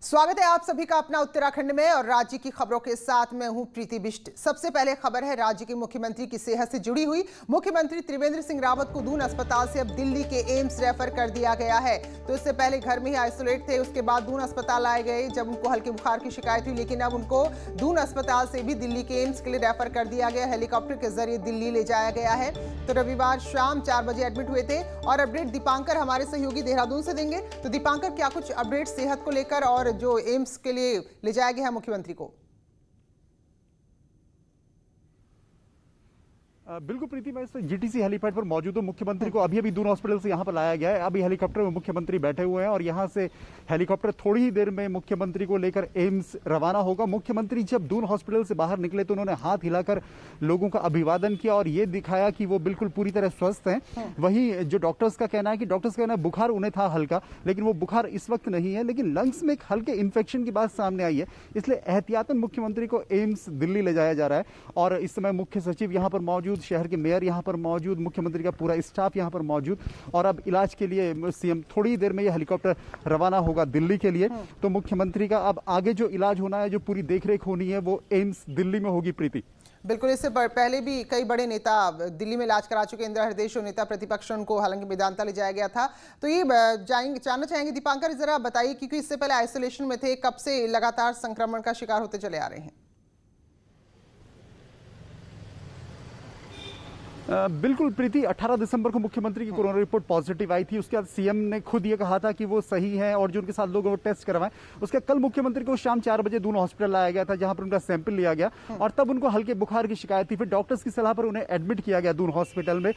स्वागत है आप सभी का अपना उत्तराखंड में और राज्य की खबरों के साथ मैं हूं प्रीति बिष्ट। सबसे पहले खबर है राज्य के मुख्यमंत्री की सेहत से जुड़ी हुई। मुख्यमंत्री त्रिवेंद्र सिंह रावत को दून अस्पताल से अब दिल्ली के एम्स रेफर कर दिया गया है। तो इससे पहले घर में ही आइसोलेट थे, उसके बाद दून अस्पताल लाए गए जब उनको हल्के बुखार की शिकायत हुई, लेकिन अब उनको दून अस्पताल से भी दिल्ली के एम्स के लिए रेफर कर दिया गया। हेलीकॉप्टर के जरिए दिल्ली ले जाया गया है। तो रविवार शाम 4 बजे एडमिट हुए थे और अपडेट दीपांकर हमारे सहयोगी देहरादून से देंगे। तो दीपांकर, क्या कुछ अपडेट सेहत को लेकर और जो एम्स के लिए ले जाया गया है मुख्यमंत्री को? बिल्कुल प्रीति, मैं इस जीटीसी हेलीपैड पर मौजूद हूँ। मुख्यमंत्री को अभी दून हॉस्पिटल से यहाँ पर लाया गया है। अभी हेलीकॉप्टर में मुख्यमंत्री बैठे हुए हैं और यहाँ से हेलीकॉप्टर थोड़ी ही देर में मुख्यमंत्री को लेकर एम्स रवाना होगा। मुख्यमंत्री जब दून हॉस्पिटल से बाहर निकले तो उन्होंने हाथ हिलाकर लोगों का अभिवादन किया और ये दिखाया कि वो बिल्कुल पूरी तरह स्वस्थ हैं। वहीं जो डॉक्टर्स का कहना है कि बुखार उन्हें था हल्का, लेकिन वो बुखार इस वक्त नहीं है, लेकिन लंग्स में एक हल्के इन्फेक्शन की बात सामने आई है, इसलिए एहतियातन मुख्यमंत्री को एम्स दिल्ली ले जाया जा रहा है। और इस समय मुख्य सचिव यहाँ पर मौजूद, शहर के मेयर यहाँ पर मौजूद, मुख्यमंत्री का पूरा स्टाफ यहाँ पर मौजूद और अब इलाज के लिए सीएम थोड़ी देर में ये हेलीकॉप्टर रवाना होगा दिल्ली के लिए। तो मुख्यमंत्री का अब आगे जो इलाज होना है, जो पूरी देखरेख होनी है, वो एम्स दिल्ली में होगी। प्रीति, बिल्कुल, इससे पहले भी कई बड़े नेता दिल्ली में इलाज करा चुके। इंदिरा हृदय जो नेता प्रतिपक्ष, उनको हालांकि मेदांता ले जाया गया था। तो ये जानना चाहेंगे दीपांकर, जरा बताइए, क्योंकि इससे पहले आइसोलेशन में थे, कब से लगातार संक्रमण का शिकार होते चले आ रहे हैं? बिल्कुल प्रीति, 18 दिसंबर को मुख्यमंत्री की कोरोना रिपोर्ट पॉजिटिव आई थी। उसके बाद सीएम ने खुद ये कहा था कि वो सही है और जो उनके साथ लोग वो टेस्ट करवाएं। उसके कल मुख्यमंत्री को शाम 4 बजे दून हॉस्पिटल लाया गया था, जहां पर उनका सैंपल लिया गया और तब उनको हल्के बुखार की शिकायत थी। फिर डॉक्टर्स की सलाह पर उन्हें एडमिट किया गया दून हॉस्पिटल में।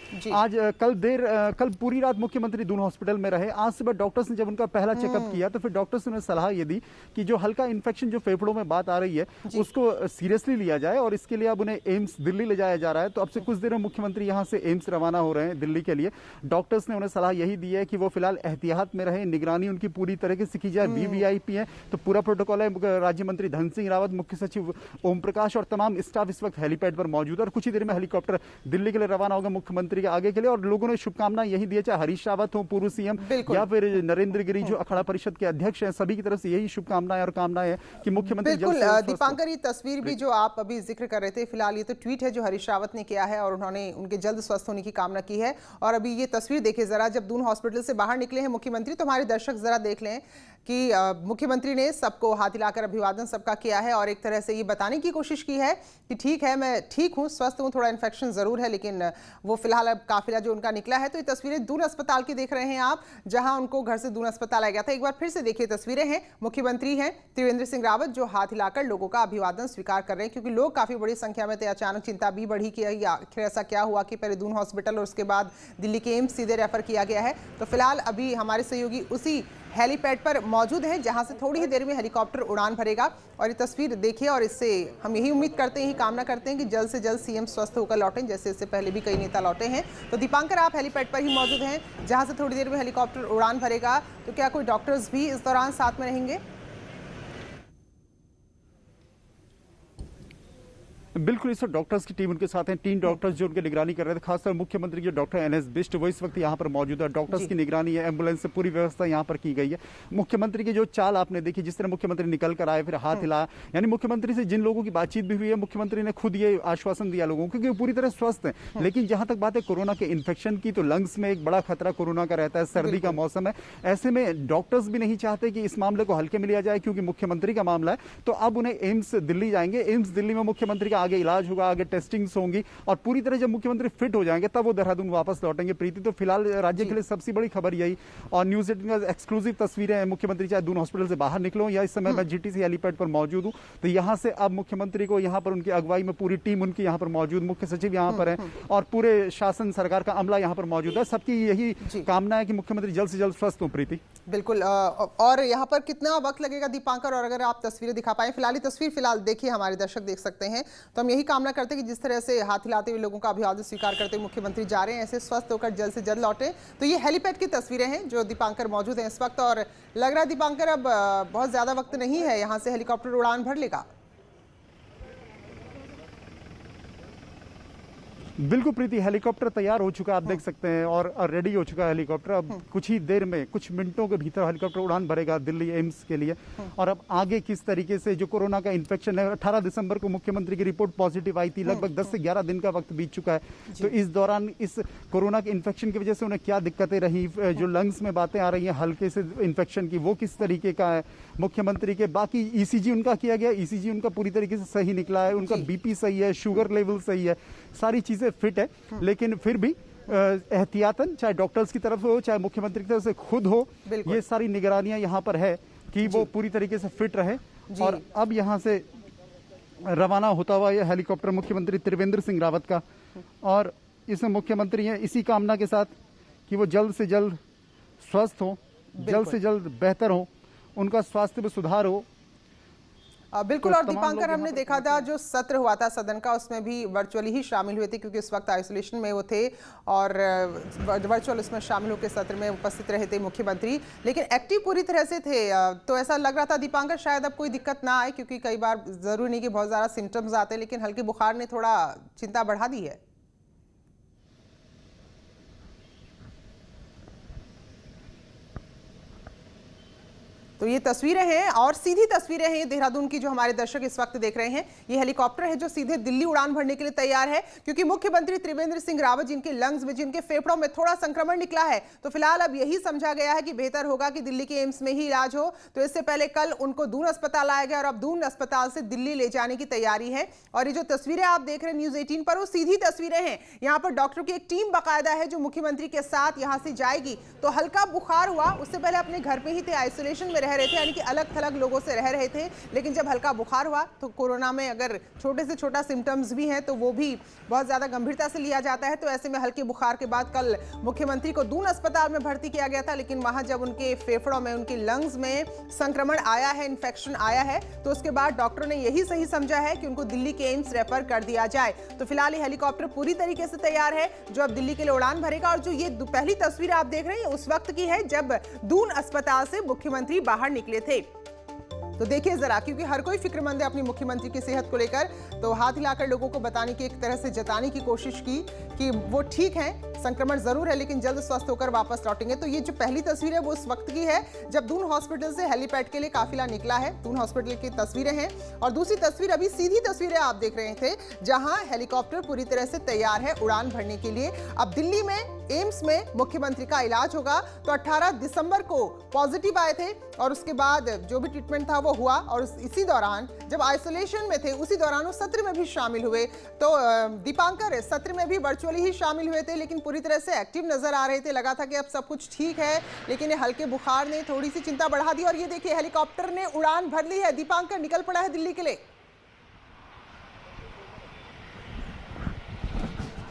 कल पूरी रात मुख्यमंत्री दून हॉस्पिटल में रहे। आज सुबह डॉक्टर्स ने जब उनका पहला चेकअप किया तो फिर डॉक्टर्स ने सलाह ये दी कि जो हल्का इन्फेक्शन, जो फेफड़ों में बात आ रही है, उसको सीरियसली लिया जाए और इसके लिए अब उन्हें एम्स दिल्ली ले जाया जा रहा है। तो अब से कुछ देर में मुख्यमंत्री यहां से एम्स रवाना हो रहे हैं दिल्ली के लिए। डॉक्टर्स ने उन्हें सलाह यही दी है कि वो फिलहाल एहतियात में रहे, निगरानी उनकी पूरी तरीके से की जाए। वीवीआईपी है तो पूरा प्रोटोकॉल है। राज्य मंत्री धन सिंह रावत, मुख्य सचिव ओम प्रकाश और तमाम स्टाफ इस वक्त हेलीपैड पर मौजूद है और कुछ ही देर में हेलीकॉप्टर दिल्ली के लिए रवाना होगा मुख्यमंत्री के आगे के लिए। और लोगों ने शुभकामनाएं यही दी है, चाहे हरीश रावत हो पूर्व सीएम या फिर नरेंद्र गिरी जो अखाड़ा परिषद के अध्यक्ष हैं, सभी की तरफ से यही शुभकामनाएं और कामनाएं है कि मुख्यमंत्री बिल्कुल। दीपांकर, ये तस्वीर भी जो आप अभी जिक्र कर रहे थे, फिलहाल ये तो ट्वीट है जो हरीश रावत ने किया है और उन्होंने उनके जल्द स्वस्थ होने की कामना की है। और अभी ये तस्वीर देखिए जरा, जब दून हॉस्पिटल से बाहर निकले हैं मुख्यमंत्री, तो हमारे दर्शक जरा देख लें कि मुख्यमंत्री ने सबको हाथ हिलाकर अभिवादन सबका किया है और एक तरह से ये बताने की कोशिश की है कि ठीक है, मैं ठीक हूं, स्वस्थ हूं, थोड़ा इन्फेक्शन जरूर है, लेकिन वो फिलहाल अब काफिला जो उनका निकला है। तो ये तस्वीरें दून अस्पताल की देख रहे हैं आप, जहां उनको घर से दून अस्पताल आया गया था। एक बार फिर से देखिए तस्वीरें हैं, मुख्यमंत्री हैं त्रिवेंद्र सिंह रावत जो हाथ हिलाकर लोगों का अभिवादन स्वीकार कर रहे हैं, क्योंकि लोग काफी बड़ी संख्या में थे। अचानक चिंता भी बढ़ी कि आखिर ऐसा क्या हुआ कि पहले दून हॉस्पिटल और उसके बाद दिल्ली के एम्स सीधे रेफर किया गया है। तो फिलहाल अभी हमारे सहयोगी उसी हेलीपैड पर मौजूद हैं, जहां से थोड़ी ही देर में हेलीकॉप्टर उड़ान भरेगा। और ये तस्वीर देखिए और इससे हम यही उम्मीद करते हैं, यही कामना करते हैं कि जल्द से जल्द सीएम स्वस्थ होकर लौटें, जैसे इससे पहले भी कई नेता लौटे हैं। तो दीपांकर, आप हेलीपैड पर ही मौजूद हैं, जहां से थोड़ी देर में हेलीकॉप्टर उड़ान भरेगा। तो क्या कोई डॉक्टर्स भी इस दौरान साथ में रहेंगे? बिल्कुल, इस वक्त डॉक्टर्स की टीम उनके साथ हैं। 3 डॉक्टर्स जो उनकी निगरानी कर रहे थे, खासकर मुख्यमंत्री के डॉक्टर एनएस बिष्ट, वो इस वक्त यहाँ पर मौजूद है। डॉक्टर्स की निगरानी है, एम्बुलेंस से पूरी व्यवस्था यहाँ पर की गई है। मुख्यमंत्री की जो चाल आपने देखी, जिस तरह मुख्यमंत्री निकल कर आए, फिर हाथ हिलाया, यानी मुख्यमंत्री से जिन लोगों की बातचीत भी हुई है, मुख्यमंत्री ने खुद ये आश्वासन दिया लोगों को, क्योंकि वो पूरी तरह स्वस्थ है। लेकिन जहां तक बात है कोरोना के इन्फेक्शन की, तो लंग्स में एक बड़ा खतरा कोरोना का रहता है। सर्दी का मौसम है, ऐसे में डॉक्टर्स भी नहीं चाहते कि इस मामले को हल्के में लिया जाए, क्योंकि मुख्यमंत्री का मामला है। तो अब उन्हें एम्स दिल्ली जाएंगे। एम्स दिल्ली में मुख्यमंत्री का आगे इलाज होगा, आगे टेस्टिंग्स होंगी और पूरी तरह जब मुख्यमंत्री फिट हो जाएंगे तब वो देहरादून वापस लौटेंगे। प्रीति, तो फिलहाल राज्य के लिए सबसे बड़ी खबर यही। और न्यूज 18 का एक्सक्लूसिव तस्वीरें हैं। मुख्यमंत्री चाहे दून हॉस्पिटल से बाहर निकलो या इस समय मैं जीटीसी हेलीपैड पर मौजूद हूं, तो यहां से अब मुख्यमंत्री को यहाँ पर उनकी अगुवाई में पूरी टीम उनकी यहाँ पर मौजूद, मुख्य सचिव यहाँ पर है और पूरे शासन सरकार का अमला यहाँ पर मौजूद है। सबकी यही कामना है कि मुख्यमंत्री जल्द से जल्द स्वस्थ हो। प्रीति, बिल्कुल। और यहाँ पर कितना वक्त लगेगा दीपांकर, और अगर आप तस्वीरें दिखा पाए? फिलहाल देखिए, हमारे दर्शक देख सकते हैं। तो हम यही कामना करते हैं कि जिस तरह से हाथ हिलाते हुए लोगों का अभिवादन स्वीकार करते हुए मुख्यमंत्री जा रहे हैं, ऐसे स्वस्थ होकर जल्द से जल्द लौटे। तो ये हेलीपैड की तस्वीरें हैं जो दीपांकर मौजूद हैं इस वक्त, और लग रहा है दीपांकर अब बहुत ज्यादा वक्त नहीं है, यहाँ से हेलीकॉप्टर उड़ान भर लेगा। बिल्कुल प्रीति, हेलीकॉप्टर तैयार हो चुका है, आप देख सकते हैं, और रेडी हो चुका है हेलीकॉप्टर। अब कुछ ही देर में, कुछ मिनटों के भीतर हेलीकॉप्टर उड़ान भरेगा दिल्ली एम्स के लिए। और अब आगे किस तरीके से जो कोरोना का इन्फेक्शन है, 18 दिसंबर को मुख्यमंत्री की रिपोर्ट पॉजिटिव आई थी, लगभग 10 से 11 दिन का वक्त बीत चुका है। तो इस दौरान इस कोरोना के इन्फेक्शन की वजह से उन्हें क्या दिक्कतें रही, जो लंग्स में बातें आ रही हैं हल्के से इन्फेक्शन की, वो किस तरीके का है मुख्यमंत्री के। बाकी ईसीजी उनका किया गया, ईसीजी उनका पूरी तरीके से सही निकला है, उनका बीपी सही है, शुगर लेवल सही है, सारी चीजें फिट है। लेकिन फिर भी एहतियातन, चाहे डॉक्टर्स की तरफ हो, चाहे मुख्यमंत्री की तरफ से खुद हो, ये सारी निगरानियां यहाँ पर है कि वो पूरी तरीके से फिट रहे। और अब यहाँ से रवाना होता हुआ ये हेलीकॉप्टर मुख्यमंत्री त्रिवेंद्र सिंह रावत का, और इसमें मुख्यमंत्री हैं इसी कामना के साथ कि वो जल्द से जल्द स्वस्थ हो, जल्द से जल्द बेहतर हो, उनका स्वास्थ्य में सुधार हो। बिल्कुल। और दीपांकर, हमने देखा था जो सत्र हुआ था सदन का, उसमें भी वर्चुअली ही शामिल हुए थे क्योंकि उस वक्त आइसोलेशन में वो थे, और वर्चुअल उसमें शामिल होकर सत्र में उपस्थित रहे थे मुख्यमंत्री, लेकिन एक्टिव पूरी तरह से थे। तो ऐसा लग रहा था दीपांकर शायद अब कोई दिक्कत ना आए, क्योंकि कई बार जरूरी नहीं कि बहुत ज़्यादा सिम्टम्स आते हैं, लेकिन हल्के बुखार ने थोड़ा चिंता बढ़ा दी है। तो ये तस्वीरें हैं, और सीधी तस्वीरें हैं देहरादून की जो हमारे दर्शक इस वक्त देख रहे हैं। ये हेलीकॉप्टर है जो सीधे दिल्ली उड़ान भरने के लिए तैयार है, क्योंकि मुख्यमंत्री त्रिवेंद्र सिंह रावत जिनके लंग्स में, जिनके फेफड़ों में थोड़ा संक्रमण निकला है, तो फिलहाल अब यही समझा गया है कि बेहतर होगा कि दिल्ली के एम्स में ही इलाज हो। तो इससे पहले कल उनको दून अस्पताल लाया गया और अब दून अस्पताल से दिल्ली ले जाने की तैयारी है। और ये जो तस्वीरें आप देख रहे हैं न्यूज 18 पर, वो सीधी तस्वीरें हैं। यहाँ पर डॉक्टर की एक टीम बाकायदा है जो मुख्यमंत्री के साथ यहाँ से जाएगी। तो हल्का बुखार हुआ, उससे पहले अपने घर पे ही थे, आइसोलेशन में रह रहे थे, यानी कि अलग थलग लोगों से रह रहे थे। लेकिन जब हल्का बुखार हुआ तो कोरोना में अगर छोटे से छोटा सिम्टम्स भी हैं तो वो भी बहुत ज्यादा गंभीरता से लिया जाता है। तो ऐसे में हल्के बुखार के बाद कल मुख्यमंत्री को दून अस्पताल में भर्ती किया गया था, लेकिन वहां जब उनके फेफड़ों में, उनके लंग्स में संक्रमण आया है, इन्फेक्शन आया है, तो उसके बाद डॉक्टरों ने यही सही समझा है कि उनको दिल्ली के एम्स रेफर कर दिया जाए। तो फिलहाल ये हेलीकॉप्टर पूरी तरीके से तैयार है जो अब दिल्ली के लिए उड़ान भरेगा। और जो ये पहली तस्वीर आप देख रहे हैं उस वक्त की है जब दून अस्पताल से मुख्यमंत्री बाहर निकले थे। तो देखिए जरा, क्योंकि हर कोई फिक्रमंद है अपनी मुख्यमंत्री की सेहत को लेकर, तो हाथ हिलाकर लोगों को बताने की, एक तरह से जताने की कोशिश की कि वो ठीक हैं, संक्रमण जरूर है लेकिन जल्द स्वस्थ होकर वापस लौटेंगे। तो ये जो पहली तस्वीर है वो उस वक्त की है जब दून हॉस्पिटल से हेलीपैड के लिए काफिला निकला है। दून हॉस्पिटल की तस्वीरें हैं। और दूसरी तस्वीर, अभी सीधी तस्वीरें आप देख रहे थे, जहां हेलीकॉप्टर पूरी तरह से तैयार है उड़ान भरने के लिए। अब दिल्ली में एम्स में मुख्यमंत्री का इलाज होगा। तो 18 दिसंबर को पॉजिटिव आए थे और उसके बाद जो भी ट्रीटमेंट था वो हुआ, और इसी दौरान जब आइसोलेशन में थे उसी दौरान वो सत्र में भी शामिल हुए। तो दीपांकर, सत्र में भी वर्चुअली ही शामिल हुए थे लेकिन पूरी तरह से एक्टिव नजर आ रहे थे। लगा था कि अब सब कुछ ठीक है, लेकिन ये हल्के बुखार ने थोड़ी सी चिंता बढ़ा दी। और ये देखिए हेलीकॉप्टर ने उड़ान भर ली है। दीपांकर निकल पड़ा है दिल्ली के लिए।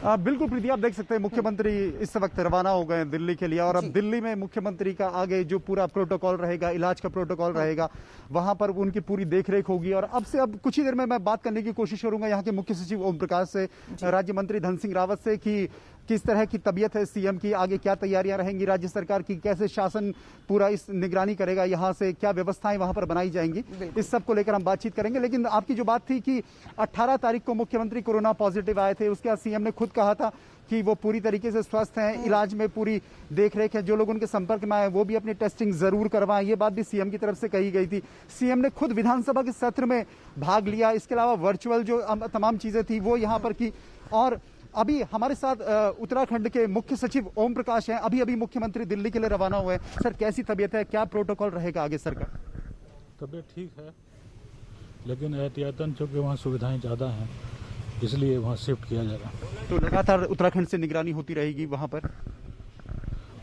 बिल्कुल प्रीति, आप देख सकते हैं मुख्यमंत्री इस वक्त रवाना हो गए दिल्ली के लिए। और अब दिल्ली में मुख्यमंत्री का आगे जो पूरा प्रोटोकॉल रहेगा, इलाज का प्रोटोकॉल रहेगा, वहां पर उनकी पूरी देखरेख होगी। और अब कुछ ही देर में मैं बात करने की कोशिश करूंगा यहाँ के मुख्य सचिव ओम प्रकाश से, राज्य मंत्री धन सिंह रावत से, कि किस तरह की तबीयत है सीएम की, आगे क्या तैयारियां रहेंगी राज्य सरकार की, कैसे शासन पूरा इस निगरानी करेगा, यहाँ से क्या व्यवस्थाएं वहां पर बनाई जाएंगी, इस सब को लेकर हम बातचीत करेंगे। लेकिन आपकी जो बात थी कि 18 तारीख को मुख्यमंत्री कोरोना पॉजिटिव आए थे, उसके बाद सीएम ने खुद कहा था कि वो पूरी तरीके से स्वस्थ हैं, इलाज में पूरी देखरेख है, जो लोग उनके संपर्क में आए वो भी अपनी टेस्टिंग जरूर करवाएं। ये बात भी सीएम की तरफ से कही गई थी। सीएम ने खुद विधानसभा के सत्र में भाग लिया, इसके अलावा वर्चुअल जो तमाम चीजें थी वो यहाँ पर की। और अभी हमारे साथ उत्तराखंड के मुख्य सचिव ओम प्रकाश हैं। अभी मुख्यमंत्री दिल्ली के लिए रवाना हुए। सर, कैसी तबीयत है, क्या प्रोटोकॉल रहेगा आगे सर का? तबीयत ठीक है, लेकिन एहतियातन चूंकि वहाँ सुविधाएं ज़्यादा हैं इसलिए वहाँ शिफ्ट किया जा रहा है। तो लगातार उत्तराखंड से निगरानी होती रहेगी वहाँ पर?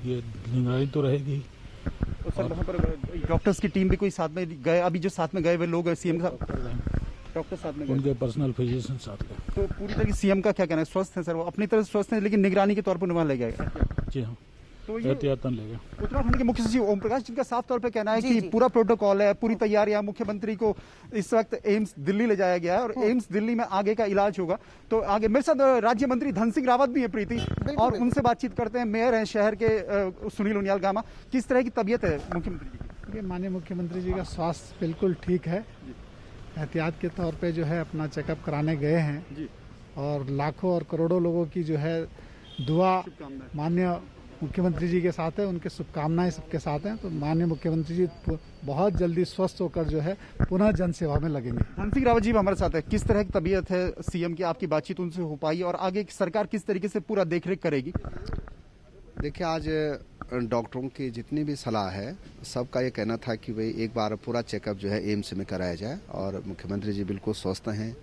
ये निगरानी तो रहेगी। तो सर वहाँ पर डॉक्टर्स की टीम भी कोई साथ में गए? अभी जो साथ में गए हुए लोग सीएम का डॉक्टर साथ में, उनके पर्सनल फिजिशियन साथ गए। तो पूरी तरह सीएम का क्या कहना है, स्वस्थ है सर वो, अपनी तरह स्वस्थ है लेकिन निगरानी के तौर पर वहाँ ले गए? जी हाँ, तो एहतियातन ले गए। उत्तराखंड के मुख्य सचिव ओम प्रकाश, जिनका साफ तौर पे कहना है कि पूरा प्रोटोकॉल है, पूरी तैयारियां, मुख्यमंत्री को इस वक्त एम्स दिल्ली ले जाया गया है और एम्स दिल्ली में आगे का इलाज होगा। तो आगे मेरे साथ राज्य मंत्री धन सिंह रावत भी है प्रीति, और उनसे बातचीत करते हैं। मेयर हैं शहर के सुनील उनियाल गामा। किस तरह की तबीयत है मुख्यमंत्री की? माननीय मुख्यमंत्री जी का स्वास्थ्य बिल्कुल ठीक है। एहतियात के तौर पे जो है अपना चेकअप कराने गए हैं और लाखों और करोड़ों लोगों की जो है दुआ माननीय मुख्यमंत्री जी के साथ है, उनके शुभकामनाएं सबके साथ हैं। तो माननीय मुख्यमंत्री जी बहुत जल्दी स्वस्थ होकर जो है पुनः जन सेवा में लगेंगे। धन सिंह रावत जी हमारे साथ है। किस तरह की तबीयत है सीएम की? आपकी बातचीत उनसे हो पाई और आगे सरकार किस तरीके से पूरा देखरेख करेगी? देखिए, आज डॉक्टरों की जितनी भी सलाह है, सबका ये कहना था कि भाई एक बार पूरा चेकअप जो है एम्स में कराया जाए और मुख्यमंत्री जी बिल्कुल स्वस्थ हैं।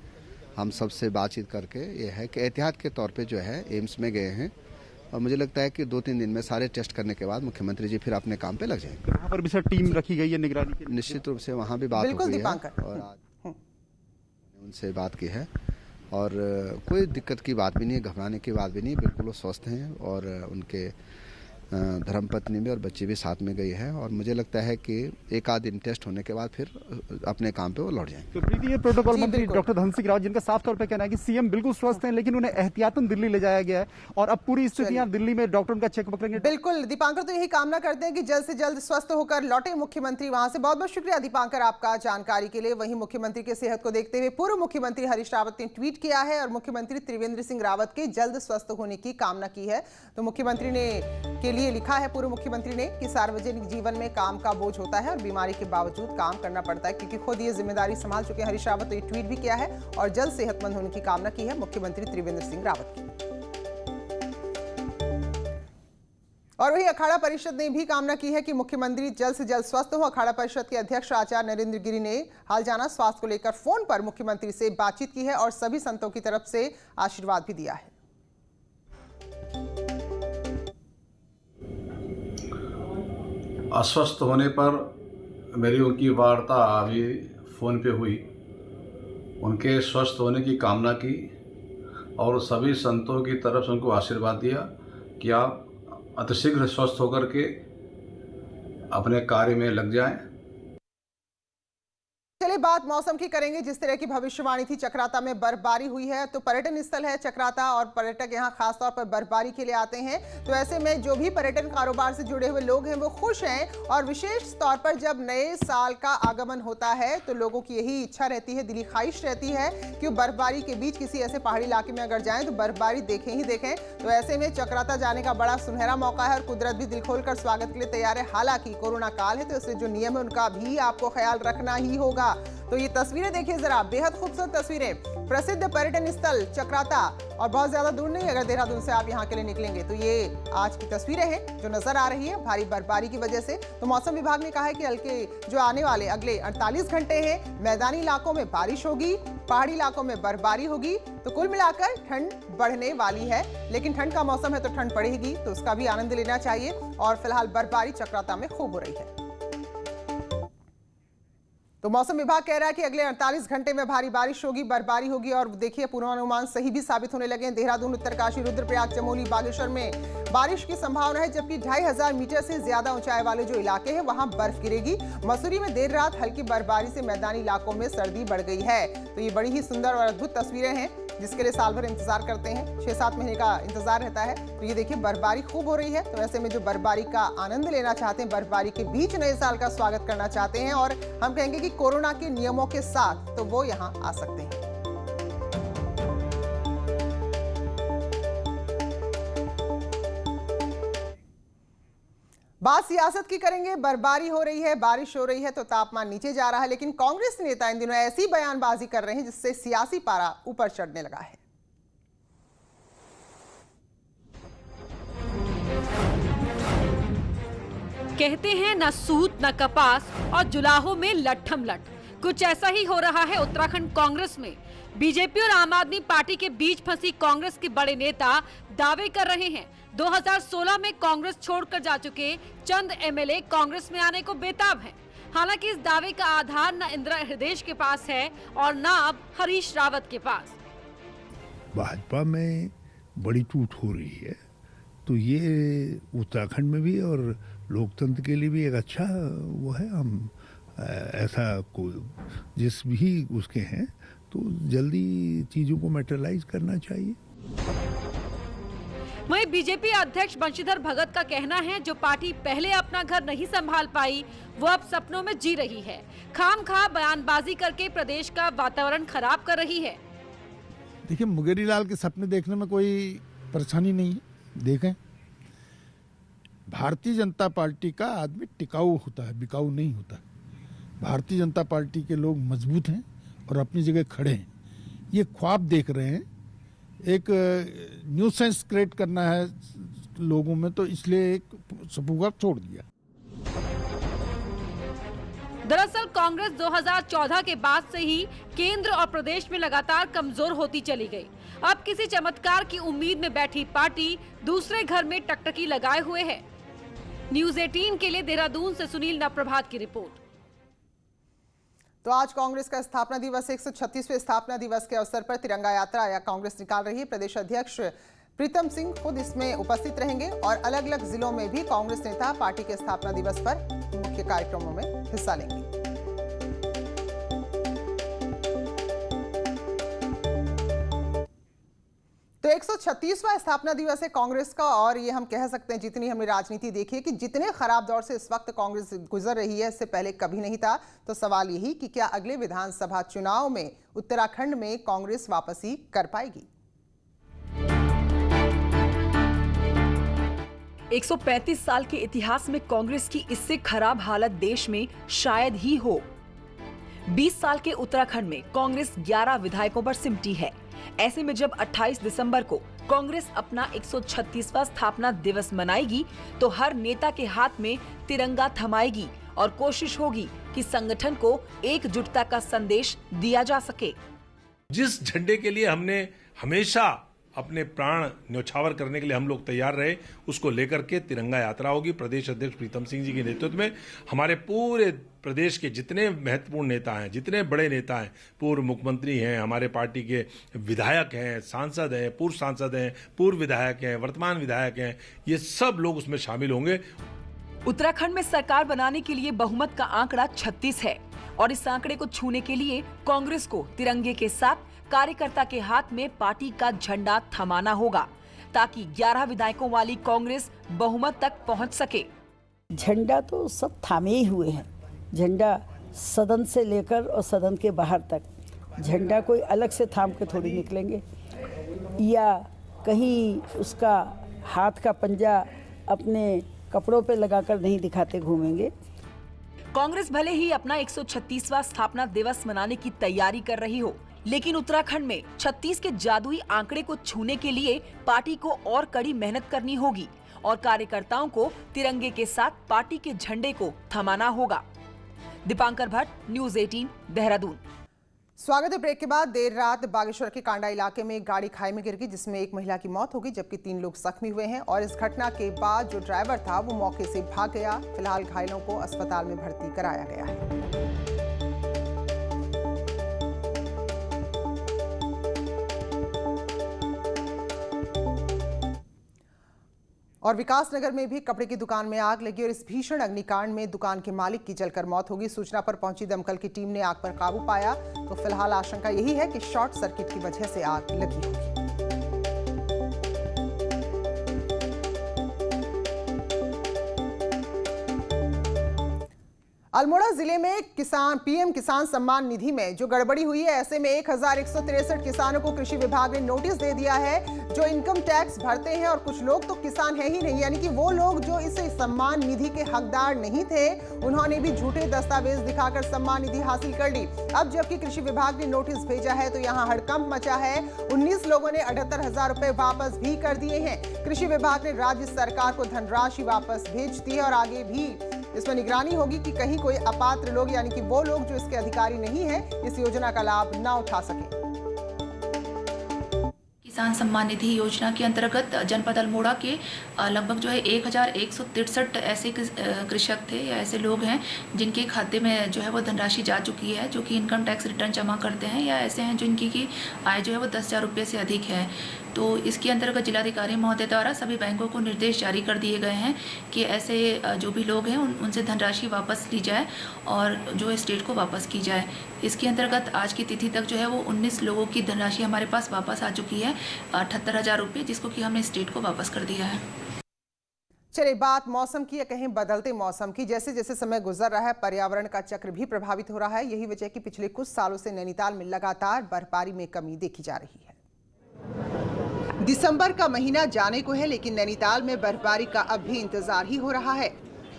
हम सबसे बातचीत करके ये है कि एहतियात के तौर पे जो है एम्स में गए हैं और मुझे लगता है कि 2-3 दिन में सारे टेस्ट करने के बाद मुख्यमंत्री जी फिर अपने काम पे लग जाएंगे। यहाँ पर भी सर टीम रखी गई है निगरानी के लिए? निश्चित रूप से वहाँ भी बात हो गई है और आज उनसे बात की है और कोई दिक्कत की बात भी नहीं है, घबराने की बात भी नहीं है। बिल्कुल वो स्वस्थ हैं और उनके धर्मपत्नी भी और बच्ची भी साथ में गई है और मुझे लगता है कि एक आध दिन टेस्ट होने के बाद फिर अपने काम पे वो लौट जाएंगे। तो प्रीति, ये प्रोटोकॉल मंत्री डॉक्टर धन सिंह रावत जिनका साफ तौर पे कहना है कि सीएम बिल्कुल स्वस्थ हैं लेकिन उन्हें एहतियातन दिल्ली ले जाया गया है और अब पूरी स्थितियां दिल्ली में डॉक्टर उनका चेकअप करेंगे। बिल्कुल दीपांकर, तो यही कामना करते हैं कि जल्द से जल्द स्वस्थ होकर लौटे मुख्यमंत्री वहां से। बहुत बहुत शुक्रिया दीपांकर आपका जानकारी के लिए। वहीं मुख्यमंत्री की सेहत को देखते हुए पूर्व मुख्यमंत्री हरीश रावत ने ट्वीट किया है और मुख्यमंत्री त्रिवेंद्र सिंह रावत के जल्द स्वस्थ होने की कामना की है। तो मुख्यमंत्री ने के लिए लिखा है पूर्व मुख्यमंत्री ने कि सार्वजनिक जीवन में काम का बोझ होता है और बीमारी के बावजूद काम करना पड़ता है, क्योंकि खुद ये जिम्मेदारी संभाल चुके हैं हरीश रावत। तो ये ट्वीट भी किया है और जल्द सेहतमंद होने की कामना की है मुख्यमंत्री त्रिवेंद्र सिंह रावत की। और वही अखाड़ा परिषद ने भी कामना की है कि मुख्यमंत्री जल्द से जल्द स्वस्थ हो। अखाड़ा परिषद के अध्यक्ष आचार्य नरेंद्र गिरी ने हाल जाना स्वास्थ्य को लेकर फोन पर मुख्यमंत्री से बातचीत की है और सभी संतों की तरफ से आशीर्वाद भी दिया है। अस्वस्थ होने पर मेरी उनकी वार्ता अभी फ़ोन पे हुई, उनके स्वस्थ होने की कामना की और सभी संतों की तरफ से उनको आशीर्वाद दिया कि आप अतिशीघ्र स्वस्थ होकर के अपने कार्य में लग जाएं। चलिए बात मौसम की करेंगे। जिस तरह की भविष्यवाणी थी, चक्राता में बर्फबारी हुई है। तो पर्यटन स्थल है चक्राता और पर्यटक यहाँ खासतौर पर बर्फबारी के लिए आते हैं। तो ऐसे में जो भी पर्यटन कारोबार से जुड़े हुए लोग हैं वो खुश हैं और विशेष तौर पर जब नए साल का आगमन होता है तो लोगों की यही इच्छा रहती है, दिली ख्वाहिश रहती है कि बर्फबारी के बीच किसी ऐसे पहाड़ी इलाके में अगर जाएं तो बर्फबारी देखें ही देखें। तो ऐसे में चक्राता जाने का बड़ा सुनहरा मौका है और कुदरत भी दिल खोलकर स्वागत के लिए तैयार है। हालांकि कोरोना काल है तो इसलिए जो नियम है उनका भी आपको ख्याल रखना ही होगा। तो ये तस्वीरें देखिए जरा, बेहद खूबसूरत तस्वीरें। प्रसिद्ध पर्यटन स्थल चक्राता और बहुत ज्यादा दूर नहीं, अगर देहरादून से आप यहाँ के लिए निकलेंगे तो ये आज की तस्वीरें हैं जो नजर आ रही है भारी बर्फबारी की वजह से। तो मौसम विभाग ने कहा है कि हल्के जो आने वाले अगले 48 घंटे हैं, मैदानी इलाकों में बारिश होगी, पहाड़ी इलाकों में बर्फबारी होगी। तो कुल मिलाकर ठंड बढ़ने वाली है, लेकिन ठंड का मौसम है तो ठंड पड़ेगी, तो उसका भी आनंद लेना चाहिए। और फिलहाल बर्फबारी चक्राता में खूब हो रही है। तो मौसम विभाग कह रहा है कि अगले 48 घंटे में भारी बारिश होगी, बर्फबारी होगी। और देखिए पूर्वानुमान सही भी साबित होने लगे हैं। देहरादून, उत्तरकाशी, रुद्रप्रयाग, चमोली, बागेश्वर में बारिश की संभावना है, जबकि 2500 मीटर से ज्यादा ऊंचाई वाले जो इलाके हैं वहां बर्फ गिरेगी। मसूरी में देर रात हल्की बर्फबारी से मैदानी इलाकों में सर्दी बढ़ गई है। तो ये बड़ी ही सुंदर और अद्भुत तस्वीरें हैं जिसके लिए साल भर इंतजार करते हैं, 6-7 महीने का इंतजार रहता है। तो ये देखिए बर्फबारी खूब हो रही है। तो ऐसे में जो बर्फबारी का आनंद लेना चाहते हैं, बर्फबारी के बीच नए साल का स्वागत करना चाहते हैं और हम कहेंगे कि कोरोना के नियमों के साथ, तो वो यहाँ आ सकते हैं। बात सियासत की करेंगे। बर्फबारी हो रही है, बारिश हो रही है तो तापमान नीचे जा रहा है, लेकिन कांग्रेस नेता इन दिनों ऐसी बयानबाजी कर रहे हैं जिससे सियासी पारा ऊपर चढ़ने लगा है। कहते हैं न सूत न कपास और जुलाहों में लट्ठम लट। कुछ ऐसा ही हो रहा है उत्तराखंड कांग्रेस में। बीजेपी और आम आदमी पार्टी के बीच फंसी कांग्रेस के बड़े नेता दावे कर रहे हैं 2016 में कांग्रेस छोड़कर जा चुके चंद एमएलए कांग्रेस में आने को बेताब हैं। हालांकि इस दावे का आधार न इंदिरा हृदय के पास है और न अब हरीश रावत के पास। भाजपा में बड़ी टूट हो रही है, तो ये उत्तराखंड में भी और लोकतंत्र के लिए भी एक अच्छा वो है। हम ऐसा कोई जिस भी उसके हैं तो जल्दी चीजों को मैटेरियलाइज करना चाहिए। वहीं बीजेपी अध्यक्ष बंशीधर भगत का कहना है जो पार्टी पहले अपना घर नहीं संभाल पाई वो अब सपनों में जी रही है। खामखा बयानबाजी करके प्रदेश का वातावरण खराब कर रही है। देखिए, मुंगेरी लाल के सपने देखने में कोई परेशानी नहीं है। देखें, भारतीय जनता पार्टी का आदमी टिकाऊ होता है, बिकाऊ नहीं होता। भारतीय जनता पार्टी के लोग मजबूत हैं और अपनी जगह खड़े हैं। ये ख्वाब देख रहे हैं, एक न्यूसेंस क्रिएट करना है लोगों में, तो इसलिए एक सपूगा छोड़ दिया। दरअसल कांग्रेस 2014 के बाद से ही केंद्र और प्रदेश में लगातार कमजोर होती चली गई। अब किसी चमत्कार की उम्मीद में बैठी पार्टी दूसरे घर में टकटकी लगाए हुए है। न्यूज़ 18 के लिए देहरादून से सुनील नवप्रभात की रिपोर्ट। तो आज कांग्रेस का स्थापना दिवस 136वें स्थापना दिवस के अवसर पर तिरंगा यात्रा या कांग्रेस निकाल रही है। प्रदेश अध्यक्ष प्रीतम सिंह खुद इसमें उपस्थित रहेंगे और अलग अलग जिलों में भी कांग्रेस नेता पार्टी के स्थापना दिवस पर मुख्य कार्यक्रमों में हिस्सा लेंगे। तो 136वां स्थापना दिवस है कांग्रेस का और ये हम कह सकते हैं, जितनी हमने राजनीति देखी है कि जितने खराब दौर से इस वक्त कांग्रेस गुजर रही है, इससे पहले कभी नहीं था। तो सवाल यही कि क्या अगले विधानसभा चुनाव में उत्तराखंड में कांग्रेस वापसी कर पाएगी। 135 साल के इतिहास में कांग्रेस की इससे खराब हालत देश में शायद ही हो। 20 साल के उत्तराखंड में कांग्रेस 11 विधायकों पर सिमटी है। ऐसे में जब 28 दिसंबर को कांग्रेस अपना 136वां स्थापना दिवस मनाएगी तो हर नेता के हाथ में तिरंगा थमाएगी और कोशिश होगी कि संगठन को एकजुटता का संदेश दिया जा सके। जिस झंडे के लिए हमने हमेशा अपने प्राण न्यौछावर करने के लिए हम लोग तैयार रहे, उसको लेकर के तिरंगा यात्रा होगी। प्रदेश अध्यक्ष प्रीतम सिंह जी के नेतृत्व में हमारे पूरे प्रदेश के जितने महत्वपूर्ण नेता हैं, जितने बड़े नेता हैं, पूर्व मुख्यमंत्री हैं, हमारे पार्टी के विधायक हैं, सांसद हैं, पूर्व सांसद हैं, पूर्व विधायक हैं, वर्तमान विधायक हैं, ये सब लोग उसमें शामिल होंगे। उत्तराखंड में सरकार बनाने के लिए बहुमत का आंकड़ा 36 है और इस आंकड़े को छूने के लिए कांग्रेस को तिरंगे के साथ कार्यकर्ता के हाथ में पार्टी का झंडा थमाना होगा ताकि 11 विधायकों वाली कांग्रेस बहुमत तक पहुंच सके। झंडा तो सब थामे ही हुए हैं। झंडा सदन से लेकर और सदन के बाहर तक झंडा कोई अलग से थाम के थोड़ी निकलेंगे या कहीं उसका हाथ का पंजा अपने कपड़ों पे लगाकर नहीं दिखाते घूमेंगे। कांग्रेस भले ही अपना 136वां स्थापना दिवस मनाने की तैयारी कर रही हो, लेकिन उत्तराखंड में 36 के जादुई आंकड़े को छूने के लिए पार्टी को और कड़ी मेहनत करनी होगी और कार्यकर्ताओं को तिरंगे के साथ पार्टी के झंडे को थमाना होगा। दीपांकर भट्ट, न्यूज़ 18, देहरादून। स्वागत है। ब्रेक के बाद देर रात बागेश्वर के कांडा इलाके में एक गाड़ी खाई में गिर गई जिसमें एक महिला की मौत हो गई जबकि 3 लोग जख्मी हुए हैं और इस घटना के बाद जो ड्राइवर था वो मौके से भाग गया। फिलहाल घायलों को अस्पताल में भर्ती कराया गया है। और विकासनगर में भी कपड़े की दुकान में आग लगी और इस भीषण अग्निकांड में दुकान के मालिक की जलकर मौत होगी। सूचना पर पहुंची दमकल की टीम ने आग पर काबू पाया। तो फिलहाल आशंका यही है कि शॉर्ट सर्किट की वजह से आग लगी होगी। अल्मोड़ा जिले में पीएम किसान सम्मान निधि में जो गड़बड़ी हुई है, ऐसे में 1163 किसानों को कृषि विभाग ने नोटिस दे दिया है जो इनकम टैक्स भरते हैं और कुछ लोग तो किसान है ही नहीं, यानी कि वो लोग जो इस सम्मान निधि के हकदार नहीं थे, उन्होंने भी झूठे दस्तावेज दिखाकर सम्मान निधि हासिल कर ली। अब जबकि कृषि विभाग ने नोटिस भेजा है तो यहाँ हड़कंप मचा है। 19 लोगों ने 78,000 रुपए वापस भी कर दिए हैं। कृषि विभाग ने राज्य सरकार को धनराशि वापस भेज दी है और आगे भी इसमें निगरानी होगी कि कहीं कोई अपात्र लोग, यानी कि वो लोग जो इसके अधिकारी नहीं हैं, इस योजना का लाभ ना उठा सके। किसान सम्मान निधि योजना के अंतर्गत जनपद अल्मोड़ा के लगभग जो है 1163 ऐसे कृषक थे या ऐसे लोग हैं जिनके खाते में जो है वो धनराशि जा चुकी है, जो कि इनकम टैक्स रिटर्न जमा करते हैं, या ऐसे हैं जिनकी की आय जो है वो 10,000 रुपये से अधिक है। तो इसके अंतर्गत जिलाधिकारी महोदय द्वारा सभी बैंकों को निर्देश जारी कर दिए गए हैं कि ऐसे जो भी लोग हैं उनसे धनराशि वापस ली जाए और जो स्टेट को वापस की जाए। इसके अंतर्गत आज की तिथि तक जो है वो 19 लोगों की धनराशि हमारे पास वापस आ चुकी है, 78,000 रुपये, जिसको कि हमने स्टेट को वापस कर दिया है। चलिए बात मौसम की या कहीं बदलते मौसम की। जैसे जैसे समय गुजर रहा है पर्यावरण का चक्र भी प्रभावित हो रहा है। यही वजह कि पिछले कुछ सालों से नैनीताल में लगातार बर्फबारी में कमी देखी जा रही है। दिसंबर का महीना जाने को है, लेकिन नैनीताल में बर्फबारी का अब भी इंतजार ही हो रहा है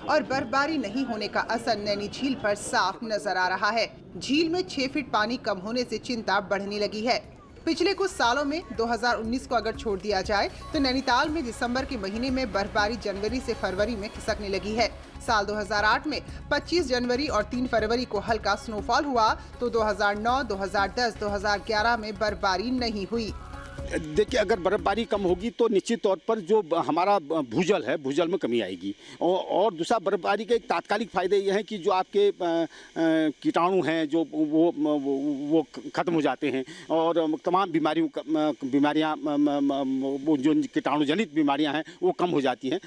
और बर्फबारी नहीं होने का असर नैनी झील पर साफ नजर आ रहा है। झील में 6 फीट पानी कम होने से चिंता बढ़ने लगी है। पिछले कुछ सालों में 2019 को अगर छोड़ दिया जाए तो नैनीताल में दिसंबर के महीने में बर्फबारी जनवरी से फरवरी में खिसकने लगी है। साल 2008 में 25 जनवरी और 3 फरवरी को हल्का स्नोफॉल हुआ तो 2009, 2010, 2011 में बर्फबारी नहीं हुई। देखिए, अगर बर्फबारी कम होगी तो निश्चित तौर पर जो हमारा भूजल है, भूजल में कमी आएगी और दूसरा बर्फबारी के एक तात्कालिक फायदे ये हैं कि जो आपके कीटाणु हैं जो वो खत्म हो जाते हैं और तमाम बीमारियां वो जो कीटाणु जनित बीमारियां हैं वो कम हो जाती हैं।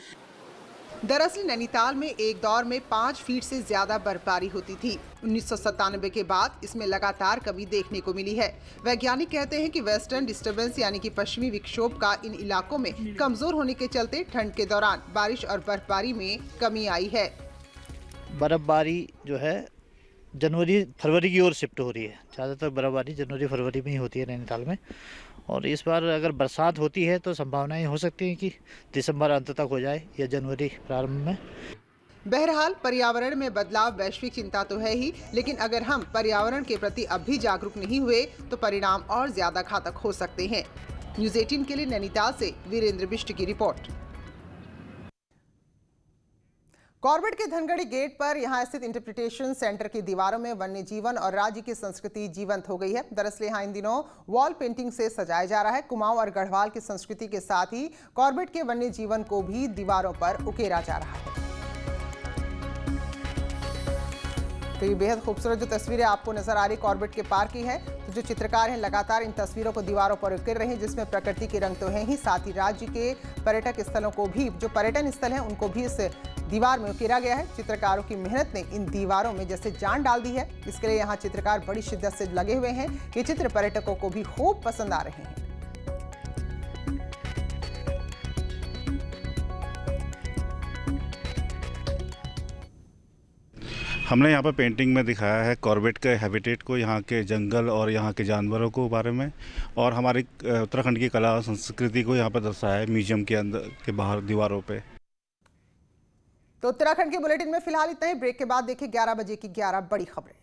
दरअसल नैनीताल में एक दौर में 5 फीट से ज्यादा बर्फबारी होती थी। 1997 के बाद इसमें लगातार कमी देखने को मिली है। वैज्ञानिक कहते हैं कि वेस्टर्न डिस्टर्बेंस यानी कि पश्चिमी विक्षोभ का इन इलाकों में कमजोर होने के चलते ठंड के दौरान बारिश और बर्फबारी में कमी आई है। बर्फबारी जो है जनवरी फरवरी की ओर शिफ्ट हो रही है। ज़्यादातर बर्फबारी जनवरी फरवरी में ही होती है नैनीताल में और इस बार अगर बरसात होती है तो संभावनाएं हो सकती हैं कि दिसंबर अंत तक हो जाए या जनवरी प्रारंभ में। बहरहाल पर्यावरण में बदलाव वैश्विक चिंता तो है ही, लेकिन अगर हम पर्यावरण के प्रति अब भी जागरूक नहीं हुए तो परिणाम और ज्यादा घातक हो सकते हैं। न्यूज़ 18 के लिए नैनीताल से वीरेंद्र बिष्ट की रिपोर्ट। कॉर्बेट के धनगढ़ी गेट पर यहां स्थित इंटरप्रिटेशन सेंटर की दीवारों में वन्य जीवन और राज्य की संस्कृति जीवंत हो गई है। दरअसल यहां इन दिनों वॉल पेंटिंग से सजाया जा रहा है। कुमाऊं और गढ़वाल की संस्कृति के साथ ही कॉर्बेट के वन्य जीवन को भी दीवारों पर उकेरा जा रहा है। तो ये बेहद खूबसूरत जो तस्वीरें आपको नजर आ रही कॉर्बेट के पार्क की है, तो जो चित्रकार हैं लगातार इन तस्वीरों को दीवारों पर उकेर रहे हैं, जिसमें प्रकृति के रंग तो हैं ही, साथ ही राज्य के पर्यटक स्थलों को भी, जो पर्यटन स्थल हैं उनको भी इस दीवार में उकेरा गया है। चित्रकारों की मेहनत ने इन दीवारों में जैसे जान डाल दी है। इसके लिए यहाँ चित्रकार बड़ी शिद्दत से लगे हुए हैं। ये चित्र पर्यटकों को भी खूब पसंद आ रहे हैं। हमने यहाँ पर पेंटिंग में दिखाया है कॉर्बेट के हैबिटेट को, यहाँ के जंगल और यहाँ के जानवरों को बारे में, और हमारी उत्तराखंड की कला और संस्कृति को यहाँ पर दर्शाया है म्यूजियम के अंदर के बाहर दीवारों पे। तो उत्तराखंड के बुलेटिन में फिलहाल इतना ही। ब्रेक के बाद देखिए 11 बजे की 11 बड़ी खबरें।